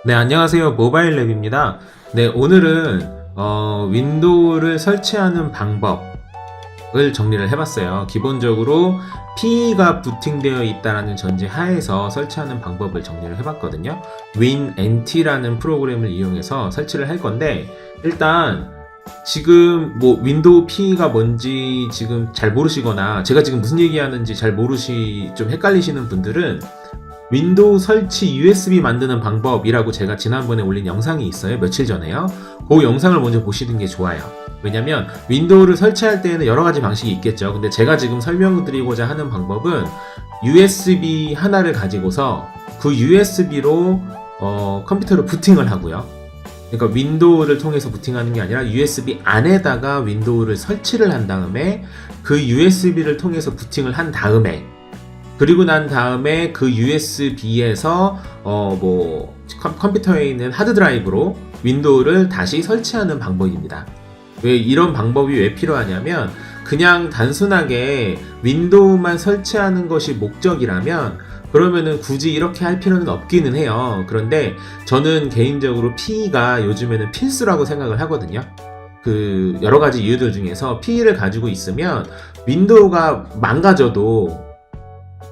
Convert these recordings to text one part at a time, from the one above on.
네, 안녕하세요. 모바일랩입니다. 네, 오늘은 윈도우를 설치하는 방법을 정리를 해봤어요. 기본적으로 PE가 부팅되어 있다는 전제 하에서 설치하는 방법을 정리를 해봤거든요. WinNT라는 프로그램을 이용해서 설치를 할 건데, 일단 지금 뭐 윈도우 PE가 뭔지 지금 잘 모르시거나 제가 지금 무슨 얘기하는지 잘 좀 헷갈리시는 분들은 윈도우 설치 USB 만드는 방법이라고 제가 지난번에 올린 영상이 있어요. 며칠 전에요. 그 영상을 먼저 보시는 게 좋아요. 왜냐면 윈도우를 설치할 때에는 여러 가지 방식이 있겠죠. 근데 제가 지금 설명드리고자 하는 방법은 USB 하나를 가지고서 그 USB로 컴퓨터를 부팅을 하고요. 그러니까 윈도우를 통해서 부팅하는 게 아니라 USB 안에다가 윈도우를 설치를 한 다음에 그 USB를 통해서 부팅을 한 다음에, 그리고 난 다음에 그 USB에서 컴퓨터에 있는 하드드라이브로 윈도우를 다시 설치하는 방법입니다. 왜 이런 방법이 왜 필요하냐면, 그냥 단순하게 윈도우만 설치하는 것이 목적이라면 그러면은 굳이 이렇게 할 필요는 없기는 해요. 그런데 저는 개인적으로 PE가 요즘에는 필수라고 생각을 하거든요. 그 여러 가지 이유들 중에서 PE를 가지고 있으면 윈도우가 망가져도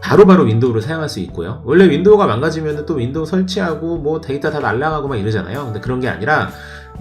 바로바로 윈도우를 사용할 수 있고요. 원래 윈도우가 망가지면 또 윈도우 설치하고 뭐 데이터 다 날아가고 막 이러잖아요. 근데 그런 게 아니라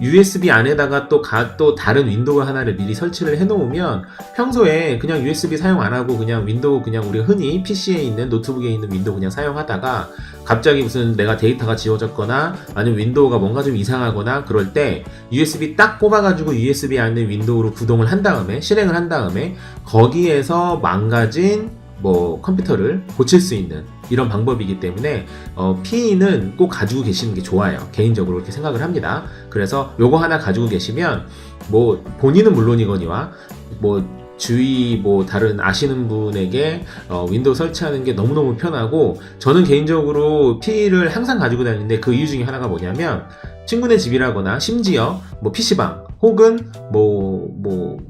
USB 안에다가 또 다른 윈도우 하나를 미리 설치를 해놓으면 평소에 그냥 USB 사용 안 하고 그냥 윈도우, 그냥 우리가 흔히 PC에 있는, 노트북에 있는 윈도우 그냥 사용하다가 갑자기 무슨 내가 데이터가 지워졌거나 아니면 윈도우가 뭔가 좀 이상하거나 그럴 때 USB 딱 꼽아가지고 USB 안에 윈도우로 구동을 한 다음에, 실행을 한 다음에 거기에서 망가진 컴퓨터를 고칠 수 있는 이런 방법이기 때문에 PE는 꼭 가지고 계시는 게 좋아요. 개인적으로 그렇게 생각을 합니다. 그래서 요거 하나 가지고 계시면 본인은 물론이거니와 주위 다른 아시는 분에게 윈도우 설치하는 게 너무너무 편하고, 저는 개인적으로 PE를 항상 가지고 다니는데 그 이유 중에 하나가 뭐냐면, 친구네 집이라거나 심지어 PC방 혹은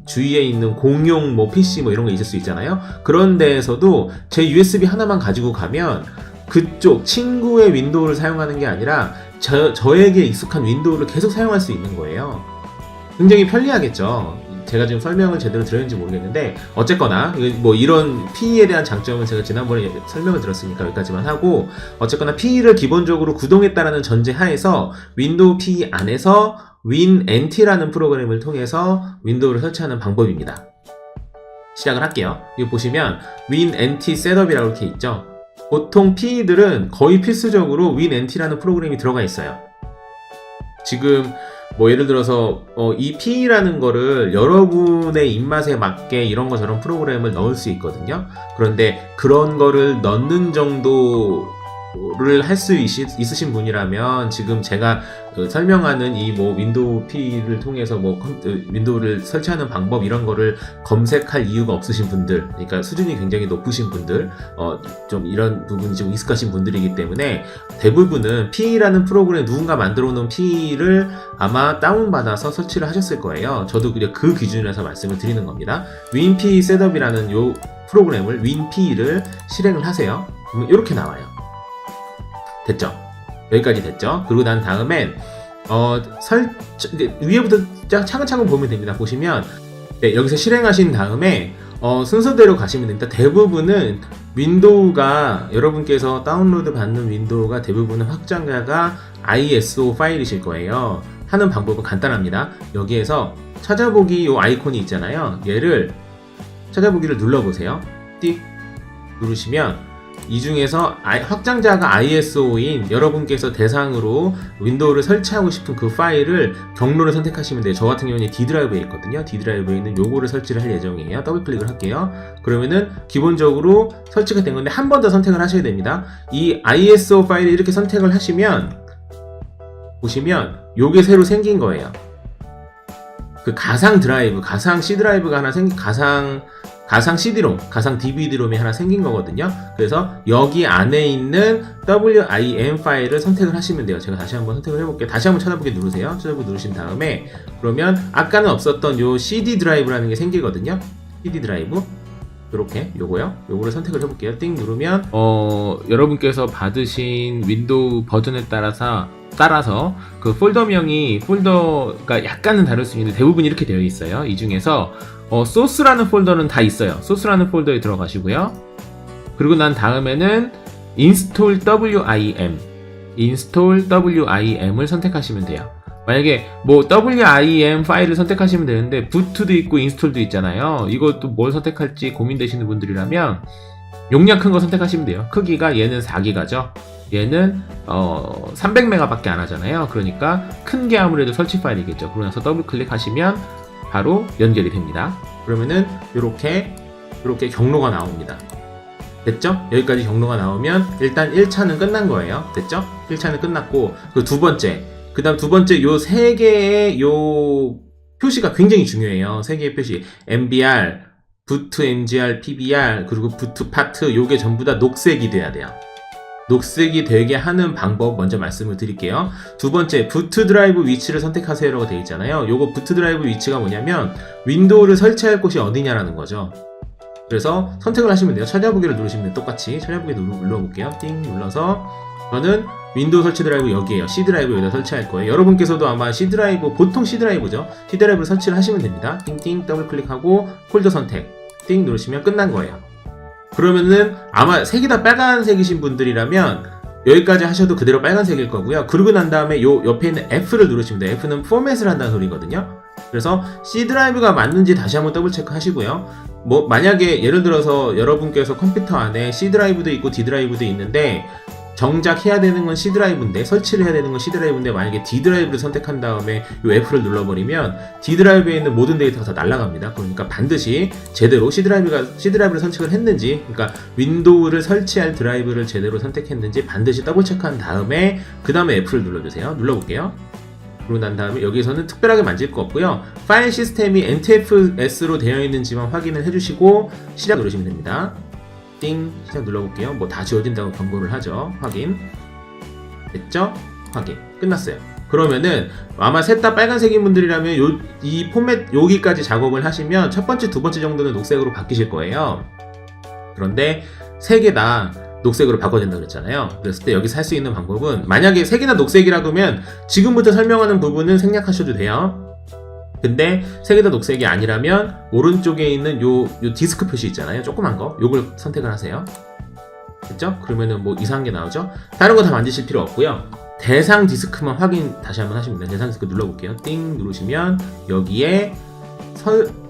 주위에 있는 공용 PC 이런 거 있을 수 있잖아요. 그런 데에서도 제 USB 하나만 가지고 가면 그쪽 친구의 윈도우를 사용하는 게 아니라 저에게 익숙한 윈도우를 계속 사용할 수 있는 거예요. 굉장히 편리하겠죠. 제가 지금 설명을 제대로 드렸는지 모르겠는데, 어쨌거나 이런 PE에 대한 장점은 제가 지난번에 설명을 드렸으니까 여기까지만 하고, 어쨌거나 PE를 기본적으로 구동했다라는 전제 하에서 윈도우 PE 안에서 WinNT라는 프로그램을 통해서 윈도우를 설치하는 방법입니다. 시작을 할게요. 이거 보시면 WinNT 셋업이라고 이렇게 있죠. 보통 PE들은 거의 필수적으로 WinNT라는 프로그램이 들어가 있어요. 지금 예를 들어서 이 PE라는 거를 여러분의 입맛에 맞게 이런 거 저런 프로그램을 넣을 수 있거든요. 그런데 그런 거를 넣는 정도를 할 수 있으신 분이라면, 지금 제가 설명하는 이 윈도우 PE를 통해서 윈도우를 설치하는 방법 이런 거를 검색할 이유가 없으신 분들, 그러니까 수준이 굉장히 높으신 분들, 좀 이런 부분이 좀 익숙하신 분들이기 때문에 대부분은 PE라는 프로그램, 누군가 만들어 놓은 PE를 아마 다운받아서 설치를 하셨을 거예요. 저도 그 기준에서 말씀을 드리는 겁니다. WinPE 셋업이라는 요 프로그램을, WinPE를 실행을 하세요. 그러면 이렇게 나와요. 됐죠? 여기까지 됐죠? 그리고 난 다음엔 위에부터 차근차근 보면 됩니다. 보시면 여기서 실행하신 다음에 순서대로 가시면 됩니다. 대부분은 윈도우가, 여러분께서 다운로드 받는 윈도우가 대부분은 확장자가 ISO 파일이실 거예요. 하는 방법은 간단합니다. 여기에서 찾아보기 요 아이콘이 있잖아요. 얘를 찾아보기를 눌러보세요. 띡 누르시면 이 중에서 확장자가 ISO인 여러분께서 대상으로 윈도우를 설치하고 싶은 그 파일을 경로를 선택하시면 돼요. 저 같은 경우는 D 드라이브에 있거든요. D 드라이브에 있는 요거를 설치를 할 예정이에요. 더블 클릭을 할게요. 그러면은 기본적으로 설치가 된 건데 한 번 더 선택을 하셔야 됩니다. 이 ISO 파일을 이렇게 선택을 하시면 보시면 요게 새로 생긴 거예요. 그 가상 드라이브, 가상 C 드라이브가 하나 가상 CD롬, 가상 DVD롬이 하나 생긴 거거든요. 그래서 여기 안에 있는 WIM 파일을 선택을 하시면 돼요. 제가 다시 한번 선택을 해볼게요. 다시 한번 찾아보기 누르세요. 찾아보기 누르신 다음에, 그러면 아까는 없었던 요 CD 드라이브라는 게 생기거든요. CD 드라이브. 요렇게 요거를 선택을 해볼게요. 띵 누르면 여러분께서 받으신 윈도우 버전에 따라서 따라서 그 폴더명이 폴더가 약간은 다를 수 있는데 대부분 이렇게 되어 있어요. 이 중에서 소스라는 폴더는 다 있어요. 소스라는 폴더에 들어가시고요. 그리고 난 다음에는 install wim을 선택하시면 돼요. 만약에 뭐 wim 파일을 선택하시면 되는데 boot도 있고 install도 있잖아요. 이것도 뭘 선택할지 고민되시는 분들이라면 용량 큰 거 선택하시면 돼요. 크기가 얘는 4기가죠. 얘는 300메가밖에 안 하잖아요. 그러니까 큰 게 아무래도 설치 파일이겠죠. 그러고 나서 더블 클릭하시면 바로 연결이 됩니다. 그러면은 이렇게 경로가 나옵니다. 됐죠? 여기까지 경로가 나오면 일단 1차는 끝난 거예요. 됐죠? 1차는 끝났고 그 두 번째 요 세 개의 요 표시가 굉장히 중요해요. 세 개의 표시 MBR, 부트 MGR, PBR 그리고 부트 파트 요게 전부 다 녹색이 돼야 돼요. 녹색이 되게 하는 방법 먼저 말씀을 드릴게요. 두 번째, 부트 드라이브 위치를 선택하세요라고 되어 있잖아요. 요거 부트 드라이브 위치가 뭐냐면 윈도우를 설치할 곳이 어디냐라는 거죠. 그래서 선택을 하시면 돼요. 찾아보기를 누르시면 돼요. 똑같이 찾아보기 눌러볼게요. 띵 눌러서 저는 윈도우 설치 드라이브 여기에요. C 드라이브 여기다 설치할 거예요. 여러분께서도 아마 C 드라이브, 보통 C 드라이브죠. C 드라이브를 설치를 하시면 됩니다. 띵띵 더블 클릭하고 폴더 선택 띵 누르시면 끝난 거예요. 그러면은 아마 색이 다 빨간색이신 분들이라면 여기까지 하셔도 그대로 빨간색일 거고요. 그러고 난 다음에 요 옆에 있는 F를 누르시면 돼요. F는 포맷을 한다는 소리거든요. 그래서 C 드라이브가 맞는지 다시 한번 더블 체크 하시고요. 뭐 만약에 예를 들어서 여러분께서 컴퓨터 안에 C 드라이브도 있고 D 드라이브도 있는데 정작 해야 되는 건 C 드라이브인데 설치를 해야 되는 건 C 드라이브인데 만약에 D 드라이브를 선택한 다음에 이 F를 눌러버리면 D 드라이브에 있는 모든 데이터가 다 날아갑니다. 그러니까 반드시 제대로 C 드라이브를 선택을 했는지, 그러니까 윈도우를 설치할 드라이브를 제대로 선택했는지 반드시 더블 체크한 다음에 그 다음에 F를 눌러주세요. 눌러볼게요. 그러고 난 다음에 여기서는 특별하게 만질 거 없고요. 파일 시스템이 NTFS로 되어 있는지만 확인을 해주시고 시작 누르시면 됩니다. 띵 시작 눌러볼게요. 뭐 다 지워진다고 경고를 하죠. 확인 됐죠? 확인 끝났어요. 그러면은 아마 셋 다 빨간색인 분들이라면 이 포맷 여기까지 작업을 하시면 첫 번째, 두 번째 정도는 녹색으로 바뀌실 거예요. 그런데 세 개 다 녹색으로 바꿔야 된다고 그랬잖아요. 그랬을 때 여기서 할 수 있는 방법은 만약에 세 개나 녹색이라고 하면 지금부터 설명하는 부분은 생략하셔도 돼요. 근데 세 개 다 녹색이 아니라면 오른쪽에 있는 요 디스크 표시 있잖아요. 조그만 거 요걸 선택을 하세요. 됐죠? 그러면은 뭐 이상한 게 나오죠? 다른 거 다 만지실 필요 없고요. 대상 디스크만 확인 다시 한번 하시면 돼요. 대상 디스크 눌러볼게요. 띵 누르시면 여기에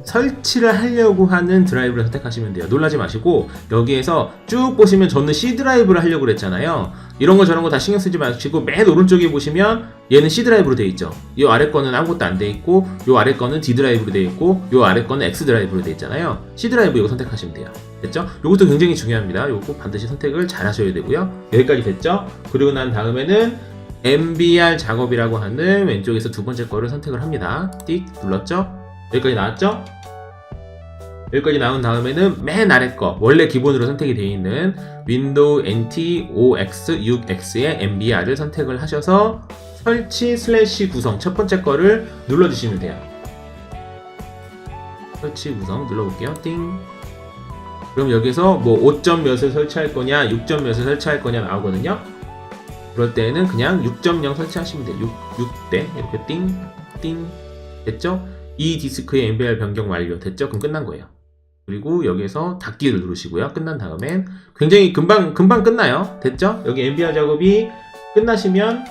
설치를 하려고 하는 드라이브를 선택하시면 돼요. 놀라지 마시고 여기에서 쭉 보시면 저는 C 드라이브를 하려고 그랬잖아요. 이런 거 저런 거 다 신경 쓰지 마시고 맨 오른쪽에 보시면 얘는 C 드라이브로 되어 있죠. 이 아래 거는 아무것도 안 되어 있고 이 아래 거는 D 드라이브로 되어 있고 이 아래 거는 X 드라이브로 되어 있잖아요. C 드라이브 이거 선택하시면 돼요. 됐죠? 이것도 굉장히 중요합니다. 이거 반드시 선택을 잘 하셔야 되고요. 여기까지 됐죠? 그리고 난 다음에는 MBR 작업이라고 하는 왼쪽에서 두 번째 거를 선택을 합니다. 띡 눌렀죠? 여기까지 나왔죠? 여기까지 나온 다음에는 맨 아래 거 원래 기본으로 선택이 되어 있는 윈도우 NT 5X6X의 MBR을 선택을 하셔서 설치 / 구성 첫 번째 거를 눌러주시면 돼요. 설치 구성 눌러볼게요. 띵. 그럼 여기서 뭐 5점 몇을 설치할 거냐 6점 몇을 설치할 거냐 나오거든요. 그럴 때는 그냥 6.0 설치하시면 돼요. 6대 이렇게 띵 됐죠? 이 디스크의 MBR 변경 완료 됐죠? 그럼 끝난 거예요. 그리고 여기에서 닫기를 누르시고요. 끝난 다음엔 굉장히 금방 끝나요. 됐죠? 여기 MBR 작업이 끝나시면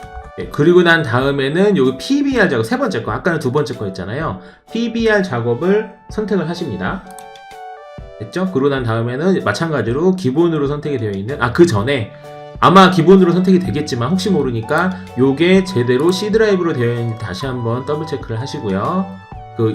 그리고 난 다음에는 여기 PBR 작업 세 번째 거 아까는 두 번째 거 있잖아요. PBR 작업을 선택을 하십니다. 됐죠? 그러고 난 다음에는 마찬가지로 기본으로 선택이 되어 있는 그 전에 아마 기본으로 선택이 되겠지만 혹시 모르니까 요게 제대로 C 드라이브로 되어 있는지 다시 한번 더블 체크를 하시고요.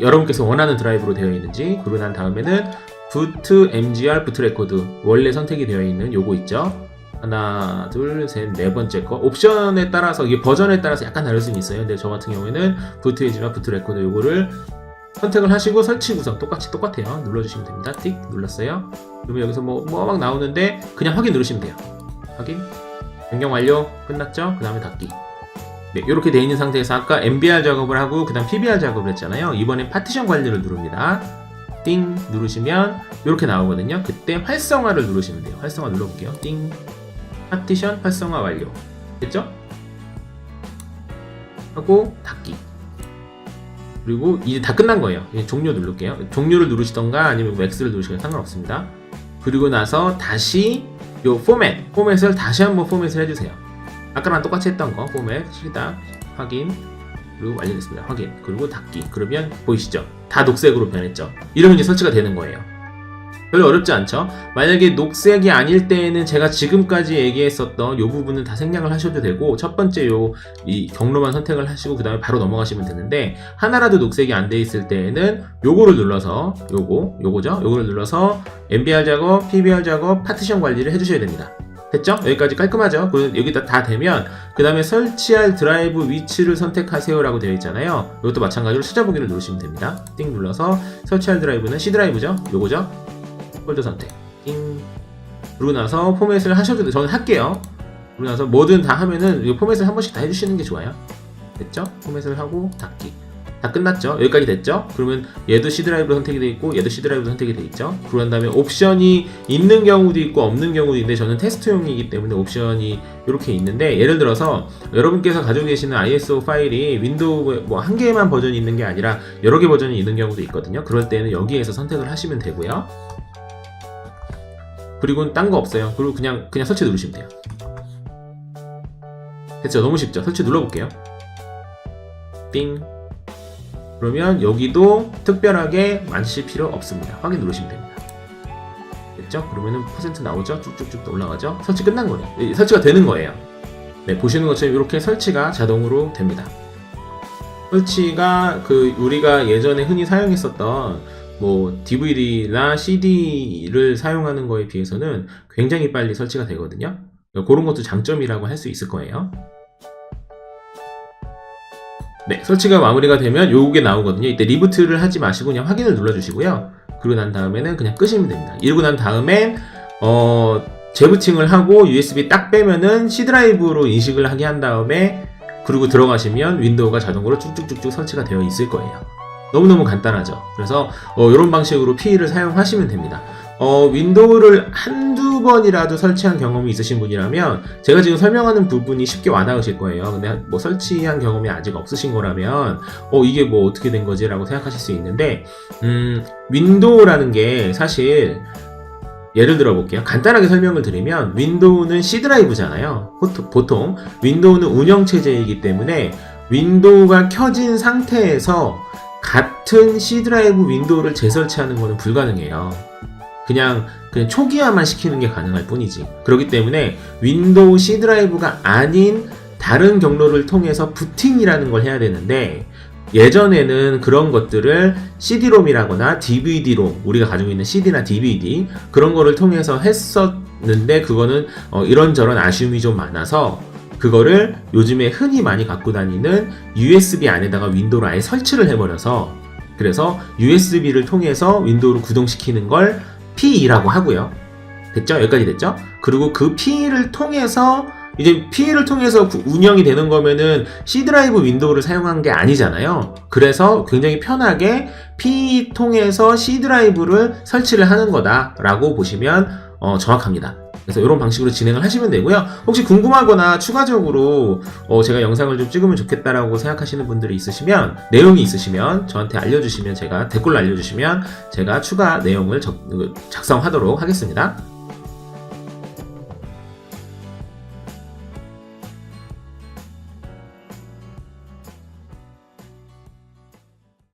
여러분께서 원하는 드라이브로 되어 있는지. 그러고 난 다음에는 부트 MGR 부트 레코드 원래 선택이 되어 있는 요거 있죠. 하나 둘 셋 네 번째 거 옵션에 따라서 이게 버전에 따라서 약간 다를 수는 있어요. 근데 저 같은 경우에는 부트 MGR 부트 레코드 요거를 선택을 하시고 설치 구성 똑같아요. 눌러주시면 됩니다. 띡 눌렀어요. 그러면 여기서 뭐 막 나오는데 그냥 확인 누르시면 돼요. 확인 변경 완료 끝났죠. 그 다음에 닫기. 네, 이렇게 되어 있는 상태에서 아까 MBR 작업을 하고 그 다음 PBR 작업을 했잖아요. 이번엔 파티션 관리를 누릅니다. 띵 누르시면 이렇게 나오거든요. 그때 활성화를 누르시면 돼요. 활성화 눌러볼게요. 띵 파티션 활성화 완료 됐죠? 하고 닫기. 그리고 이제 다 끝난 거예요. 이제 종료 누를게요. 종료를 누르시던가 아니면 X를 누르시거나 상관없습니다. 그리고 나서 다시 요 포맷을 다시 한번 포맷을 해주세요. 아까랑 똑같이 했던 거 포맷 실다 확인 그리고 완료됐습니다. 확인 그리고 닫기. 그러면 보이시죠? 다 녹색으로 변했죠. 이러면 이제 설치가 되는 거예요. 별로 어렵지 않죠? 만약에 녹색이 아닐 때에는 제가 지금까지 얘기했었던 요 부분은 다 생략을 하셔도 되고 첫 번째 이 경로만 선택을 하시고 그 다음에 바로 넘어가시면 되는데 하나라도 녹색이 안 돼 있을 때에는 요거를 눌러서 요거죠? 요거를 눌러서 MBR 작업, PBR 작업, 파티션 관리를 해주셔야 됩니다. 됐죠? 여기까지 깔끔하죠? 그리고 여기다 다 되면 그 다음에 설치할 드라이브 위치를 선택하세요 라고 되어 있잖아요. 이것도 마찬가지로 찾아보기를 누르시면 됩니다. 띵 눌러서 설치할 드라이브는 C 드라이브죠? 요거죠? 폴더 선택 띵. 그러고 나서 포맷을 하셔도 돼요. 저는 할게요. 그러고 나서 뭐든 다 하면은 이 포맷을 한 번씩 다 해주시는 게 좋아요. 됐죠? 포맷을 하고 닫기. 다 끝났죠? 여기까지 됐죠? 그러면 얘도 C 드라이브로 선택이 되어 있고 얘도 C 드라이브로 선택이 되어 있죠? 그런 다음에 옵션이 있는 경우도 있고 없는 경우도 있는데 저는 테스트용이기 때문에 옵션이 이렇게 있는데 예를 들어서 여러분께서 가지고 계시는 ISO 파일이 윈도우 뭐 한 개만 버전이 있는 게 아니라 여러 개 버전이 있는 경우도 있거든요. 그럴 때는 여기에서 선택을 하시면 되고요. 그리고는 딴 거 없어요. 그리고 그냥 설치 누르시면 돼요. 됐죠? 너무 쉽죠? 설치 눌러볼게요. 띵. 그러면 여기도 특별하게 만드실 필요 없습니다. 확인 누르시면 됩니다. 됐죠? 그러면은 퍼센트 나오죠? 쭉쭉쭉 올라가죠? 설치 끝난 거예요. 설치가 되는 거예요. 네, 보시는 것처럼 이렇게 설치가 자동으로 됩니다. 설치가 우리가 예전에 흔히 사용했었던 뭐 DVD나 CD를 사용하는 거에 비해서는 굉장히 빨리 설치가 되거든요. 그런 것도 장점이라고 할 수 있을 거예요. 네, 설치가 마무리가 되면 요게 나오거든요. 이때 리부트를 하지 마시고 그냥 확인을 눌러주시고요. 그리고 난 다음에는 그냥 끄시면 됩니다. 이러고 난 다음엔 재부팅을 하고 USB 딱 빼면은 C 드라이브로 인식을 하게 한 다음에 그리고 들어가시면 윈도우가 자동으로 쭉쭉쭉쭉 설치가 되어 있을 거예요. 너무너무 간단하죠. 그래서 이런 방식으로 PE를 사용하시면 됩니다. 윈도우를 한두 번이라도 설치한 경험이 있으신 분이라면 제가 지금 설명하는 부분이 쉽게 와닿으실 거예요. 근데 뭐 설치한 경험이 아직 없으신 거라면 이게 뭐 어떻게 된 거지? 라고 생각하실 수 있는데 윈도우라는 게 사실 예를 들어 볼게요. 간단하게 설명을 드리면 윈도우는 C 드라이브잖아요. 보통 윈도우는 운영체제이기 때문에 윈도우가 켜진 상태에서 같은 C 드라이브 윈도우를 재설치하는 것은 불가능해요. 그냥 초기화만 시키는 게 가능할 뿐이지. 그렇기 때문에 윈도우 C 드라이브가 아닌 다른 경로를 통해서 부팅이라는 걸 해야 되는데 예전에는 그런 것들을 CD-ROM이라거나 DVD-ROM, 우리가 가지고 있는 CD나 DVD 그런 거를 통해서 했었는데 그거는 이런저런 아쉬움이 좀 많아서 그거를 요즘에 흔히 많이 갖고 다니는 USB 안에다가 윈도우를 아예 설치를 해버려서 그래서 USB를 통해서 윈도우를 구동시키는 걸 PE라고 하고요. 됐죠? 여기까지 됐죠? 그리고 그 PE를 통해서 이제 PE를 통해서 운영이 되는 거면은 C 드라이브 윈도우를 사용한 게 아니잖아요. 그래서 굉장히 편하게 PE 통해서 C 드라이브를 설치를 하는 거다라고 보시면 정확합니다. 그래서 이런 방식으로 진행을 하시면 되고요. 혹시 궁금하거나 추가적으로 제가 영상을 좀 찍으면 좋겠다라고 생각하시는 분들이 있으시면 내용이 있으시면 저한테 알려주시면 제가 댓글로 알려주시면 제가 추가 내용을 작성하도록 하겠습니다.